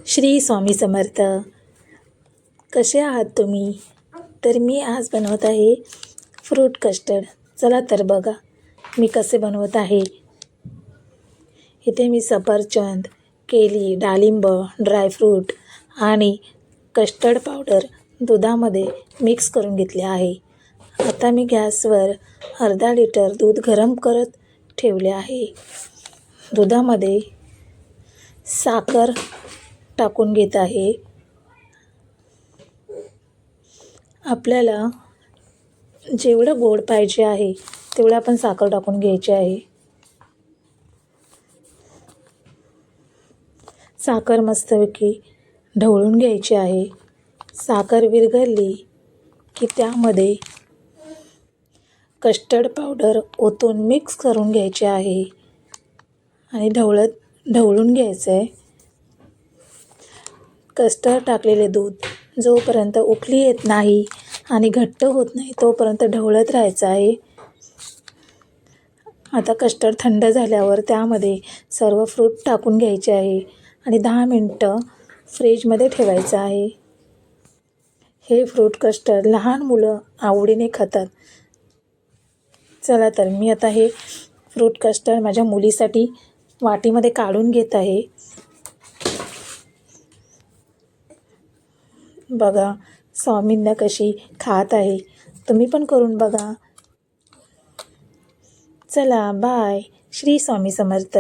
श्री स्वामी समर्थ. कसे आहात तुम्ही? तर मी आज बनवत आहे फ्रूट कस्टर्ड. चला तर बघा मी कसे बनवत आहे. इथे मी सफरचंद, केळी, डाळिंब, ड्रायफ्रूट आणि कस्टर्ड पावडर दुधामध्ये मिक्स करून घेतले आहे. आता मी गॅसवर अर्धा लिटर दूध गरम करत ठेवले आहे. दुधामध्ये साखर टाकून घेत आहे. आपल्याला जेवढं गोड पाहिजे आहे तेवढं आपण साखर टाकून घ्यायची आहे. साखर मस्तपैकी ढवळून घ्यायची आहे. साखर विरघळली की त्यामध्ये कस्टर्ड पावडर ओतून मिक्स करून घ्यायचे आहे आणि ढवळून घ्यायचं आहे. कस्टर्ड टाकलेले दूध जोपर्यंत उकळी येत नाही आणि घट्ट होत नाही तोपर्यंत ढवळत राहायचं आहे. आता कस्टर्ड थंड झाल्यावर त्यामध्ये सर्व फ्रूट टाकून घ्यायचे आहे आणि 10 मिनटं फ्रीजमध्ये ठेवायचं आहे. हे फ्रूट कस्टर्ड लहान मुलं आवडीने खातात. चला तर मी आता हे फ्रूट कस्टर्ड माझ्या मुलीसाठी वाटीमध्ये काढून घेत आहे. बघा स्वामींना कशी खात आहे. तुम्ही पण करून बघा. चला बाय. श्री स्वामी समर्थ.